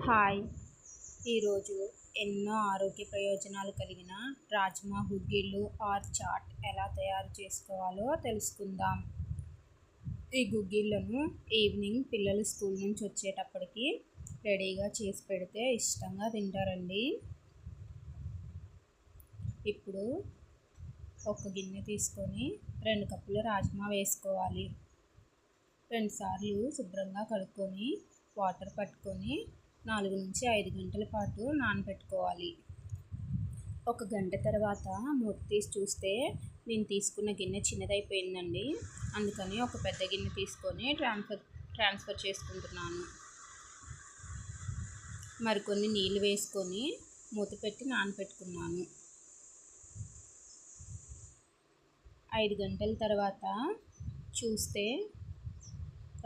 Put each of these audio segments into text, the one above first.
Hi! ఈరోజు ఎన్నో ఆరోగ్య ప్రయోజనాలు కలిగిన రాజ్మా గుగ్గిళ్ళు ఆర్ చాట్ ఎలా తయారు చేసుకోవాలో తెలుసుకుందాం. ఈ గుగ్గిళ్ళను ఈవినింగ్ పిల్లలు స్కూల్ నుంచి వచ్చేటప్పటికి రెడీగా చేసి పెడితే ఇష్టంగా తింటారండి. ఇప్పుడు ఒక గిన్నె తీసుకొని 2 కప్పుల రాజ్మా వేసుకోవాలి. 2 సార్లు శుభ్రంగా కడుక్కొని వాటర్ పట్టుకొని 4 నుంచి 5 గంటల పాటు నానబెట్టుకోవాలి. 1 గంట తర్వాత మూత తీసి చూస్తే నేను తీసుకున్న గిన్నె చిన్నదైపోయిందండి. అందుకని ఒక పెద్ద గిన్నె తీసుకొని ట్రాన్స్ఫర్ చేసుకుంటున్నాను. మరికొన్ని నీళ్ళు వేసుకొని మూత పెట్టి నానబెట్టుకున్నాను. 5 గంటల తర్వాత చూస్తే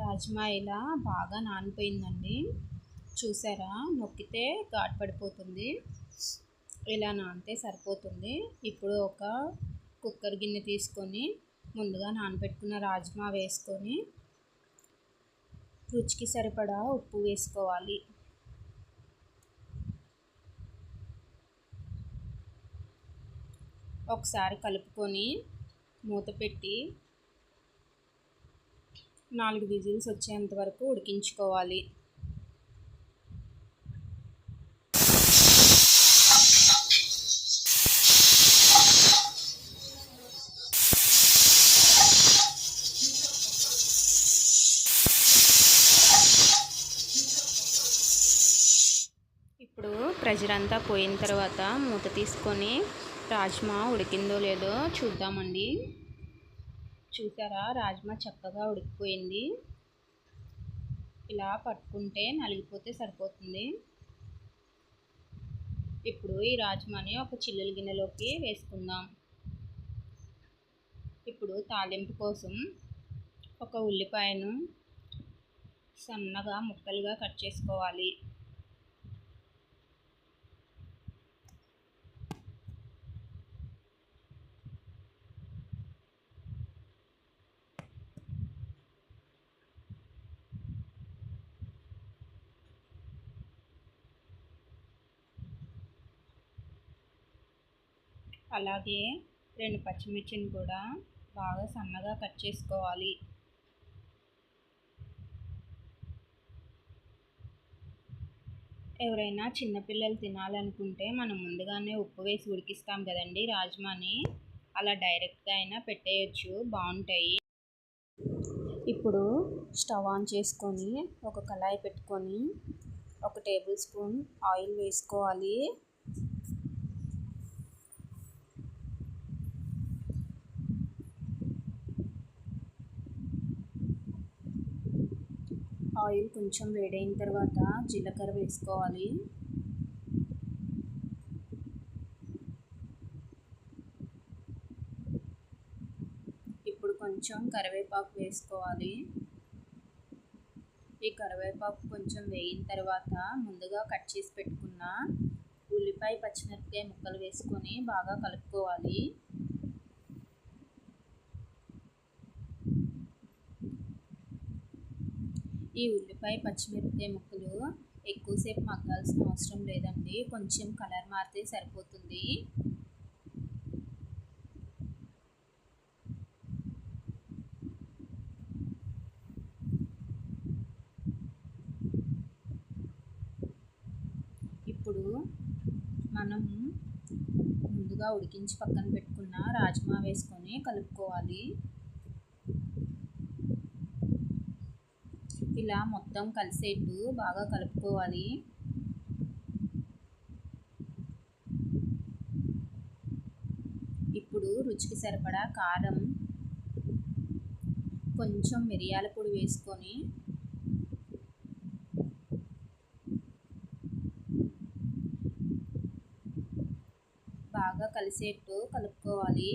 రాజ్మా ఇలా బాగా నానిపోయిందండి. చూసారా, నొక్కితే ఘాటు పడిపోతుంది. ఇలా నానితే సరిపోతుంది. ఇప్పుడు ఒక కుక్కర్ గిన్నె తీసుకొని ముందుగా నానబెట్టుకున్న రాజ్మా వేసుకొని రుచికి సరిపడా ఉప్పు వేసుకోవాలి. ఒకసారి కలుపుకొని మూత పెట్టి 4 విజిల్స్ వచ్చేంత వరకు ఉడికించుకోవాలి. ఇప్పుడు ప్రెషర్ అంతా పోయిన తర్వాత మూత తీసుకొని రాజ్మా ఉడికిందో లేదో చూద్దామండి. చూసారా, రాజ్మా చక్కగా ఉడికిపోయింది. ఇలా పట్టుకుంటే నలిగిపోతే సరిపోతుంది. ఇప్పుడు ఈ రాజ్మాని ఒక చిల్లుల గిన్నెలోకి వేసుకుందాం. ఇప్పుడు తాలింపు కోసం ఒక ఉల్లిపాయను సన్నగా ముక్కలుగా కట్ చేసుకోవాలి. అలాగే 2 పచ్చిమిర్చిని కూడా బాగా సన్నగా కట్ చేసుకోవాలి. ఎవరైనా చిన్నపిల్లలు తినాలనుకుంటే మనం ముందుగానే ఉప్పు వేసి ఉడికిస్తాం కదండి రాజ్మాని, అలా డైరెక్ట్గా అయినా పెట్టేయచ్చు, బాగుంటాయి. ఇప్పుడు స్టవ్ ఆన్ చేసుకొని ఒక కళాయి పెట్టుకొని 1 టేబుల్ స్పూన్ ఆయిల్ వేసుకోవాలి. ఆయిల్ కొంచెం వేడైన తర్వాత జీలకర్ర వేసుకోవాలి. ఇప్పుడు కొంచెం కరివేపాకు వేసుకోవాలి. ఈ కరివేపాకు కొంచెం వేగిన తర్వాత ముందుగా కట్ చేసి పెట్టుకున్న ఉల్లిపాయ పచ్చిమిరపకాయ ముక్కలు వేసుకొని బాగా కలుపుకోవాలి. ఈ ఉల్లిపాయ పచ్చిమిరపకాయ ముక్కలు ఎక్కువసేపు మగ్గాల్సిన అవసరం లేదండి, కొంచెం కలర్ మారితే సరిపోతుంది. ఇప్పుడు మనం ముందుగా ఉడికించి పక్కన పెట్టుకున్న రాజ్మా వేసుకొని కలుపుకోవాలి. ఇలా మొత్తం కలిసేట్టు బాగా కలుపుకోవాలి. ఇప్పుడు రుచికి సరిపడా కారం, కొంచెం మిరియాల పొడి వేసుకొని బాగా కలిసేట్టు కలుపుకోవాలి.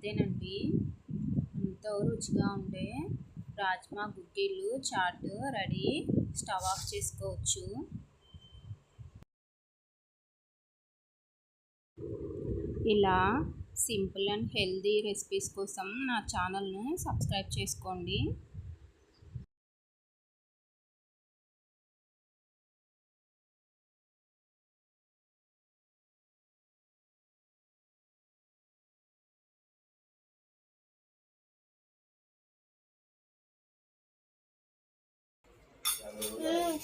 అంతేనండి, ఎంతో రుచిగా ఉండే రాజ్మా గుగ్గిళ్ళు చాట్ రెడీ. స్టవ్ ఆఫ్ చేసుకోవచ్చు. ఇలా సింపుల్ అండ్ హెల్దీ రెసిపీస్ కోసం నా ఛానల్ను సబ్స్క్రైబ్ చేసుకోండి.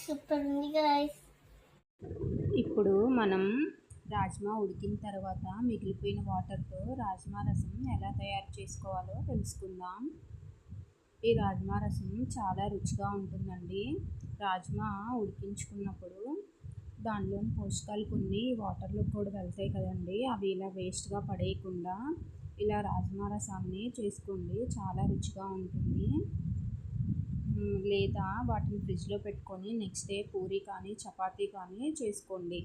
సూపర్ ఉంది గైస్. ఇప్పుడు మనం రాజ్మా ఉడికిన తర్వాత మిగిలిపోయిన వాటర్తో రాజ్మా రసం ఎలా తయారు చేసుకోవాలో తెలుసుకుందాం. ఈ రాజ్మా రసం చాలా రుచిగా ఉంటుందండి. రాజ్మా ఉడికించుకున్నప్పుడు దానిలోని పోషకాలు కొన్ని వాటర్లో కూడా వెళ్తాయి కదండి, అవి ఇలా వేస్ట్గా పడేయకుండా ఇలా రాజ్మా రసాన్ని చేసుకోండి, చాలా రుచిగా ఉంటుంది. లేదా వాటిని ఫ్రిడ్జ్లో పెట్టుకొని నెక్స్ట్ డే పూరీ కానీ చపాతీ కానీ చేసుకోండి.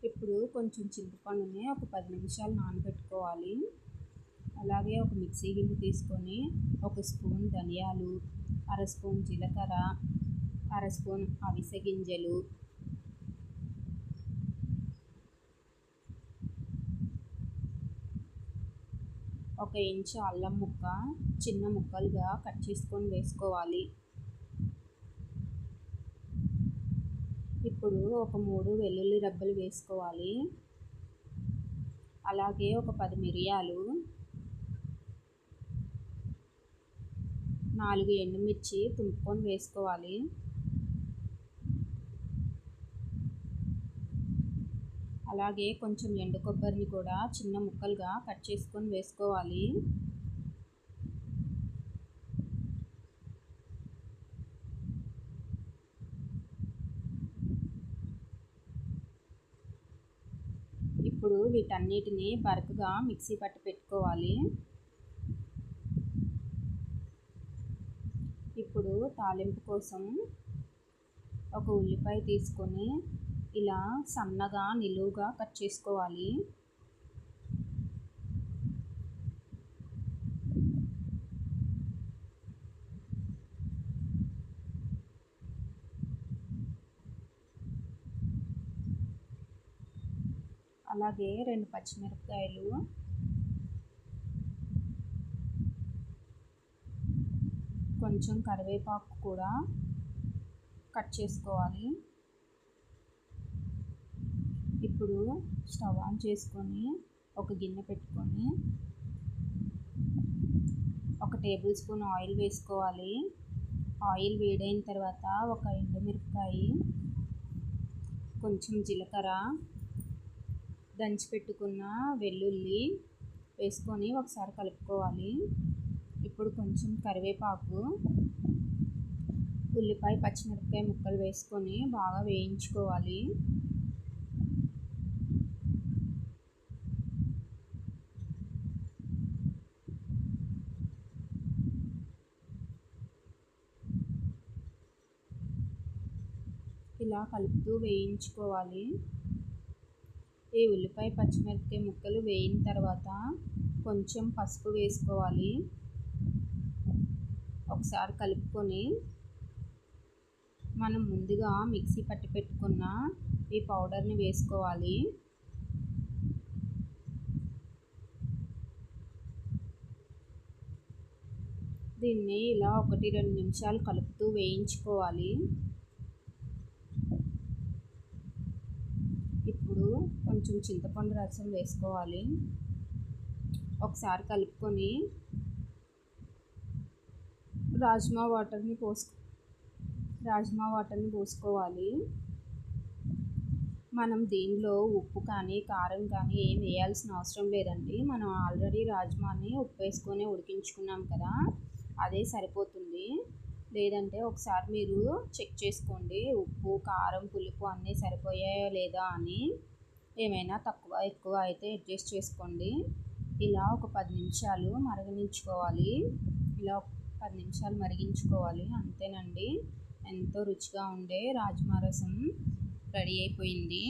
ఇప్పుడు కొంచెం చింతపండుని ఒక 10 నిమిషాలు నానబెట్టుకోవాలి. అలాగే ఒక మిక్సీ గిన్నె తీసుకొని 1 స్పూన్ ధనియాలు, 1/2 స్పూన్ జీలకర్ర, 1/2 స్పూన్ అవిసె గింజలు, ఒక ఇంచు అల్లం ముక్క చిన్న ముక్కలుగా కట్ చేసుకొని వేసుకోవాలి. ఇప్పుడు ఒక 3 వెల్లుల్లి రెబ్బలు వేసుకోవాలి. అలాగే ఒక 10 మిరియాలు, 4 ఎండుమిర్చి తుంపుకొని వేసుకోవాలి. అలాగే కొంచెం ఎండు కొబ్బరిని కూడా చిన్న ముక్కలుగా కట్ చేసుకొని వేసుకోవాలి. ఇప్పుడు వీటన్నిటిని బరకగా మిక్సీ పట్టి పెట్టుకోవాలి. ఇప్పుడు తాలింపు కోసం ఒక ఉల్లిపాయ తీసుకొని ఇలా సన్నగా నిలువుగా కట్ చేసుకోవాలి. అలాగే 2 పచ్చిమిరపకాయలు, కొంచెం కరివేపాకు కూడా కట్ చేసుకోవాలి. ఇప్పుడు స్టవ్ ఆన్ చేసుకొని ఒక గిన్నె పెట్టుకొని 1 టేబుల్ స్పూన్ ఆయిల్ వేసుకోవాలి. ఆయిల్ వేడైన తర్వాత ఒక ఎండుమిరపకాయ, కొంచెం జీలకర్ర, దంచి పెట్టుకున్న వెల్లుల్లి వేసుకొని ఒకసారి కలుపుకోవాలి. ఇప్పుడు కొంచెం కరివేపాకు, ఉల్లిపాయ పచ్చిమిరపకాయ ముక్కలు వేసుకొని బాగా వేయించుకోవాలి. ఇలా కలుపుతూ వేయించుకోవాలి. ఈ ఉల్లిపాయ పచ్చిమిరపకాయ ముక్కలు వేయిన తర్వాత కొంచెం పసుపు వేసుకోవాలి. ఒకసారి కలుపుకొని మనం ముందుగా మిక్సీ పట్టి పెట్టుకున్న ఈ పౌడర్ని వేసుకోవాలి. దీన్ని ఇలా 1-2 నిమిషాలు కలుపుతూ వేయించుకోవాలి. ఇప్పుడు కొంచెం చింతపండు రసం వేసుకోవాలి. ఒకసారి కలుపుకొని రాజ్మా వాటర్ని పోసుకోవాలి. మనం దీనిలో ఉప్పు కానీ కారం కానీ ఏం వేయాల్సిన అవసరం లేదండి. మనం ఆల్రెడీ రాజ్మాని ఉప్పు వేసుకొని ఉడికించుకున్నాం కదా, అదే సరిపోతుంది. లేదంటే ఒకసారి మీరు చెక్ చేసుకోండి, ఉప్పు కారం పులుపు అన్నీ సరిపోయాయో లేదా అని. ఏమైనా తక్కువ ఎక్కువ అయితే అడ్జస్ట్ చేసుకోండి. ఇలా ఒక 10 నిమిషాలు మరిగించుకోవాలి. ఇలా 10 నిమిషాలు మరిగించుకోవాలి, అంతేనండి. ఎంతో రుచిగా ఉండే రాజ్మా రసం రెడీ అయిపోయింది.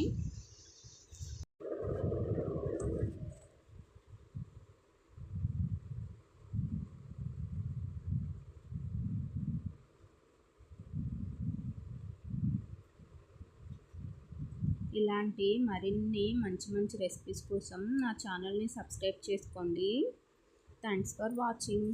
ఇలాంటి మరిన్ని మంచి మంచి రెసిపీస్ కోసం నా ఛానల్ని సబ్స్క్రైబ్ చేసుకోండి. Thanks for watching.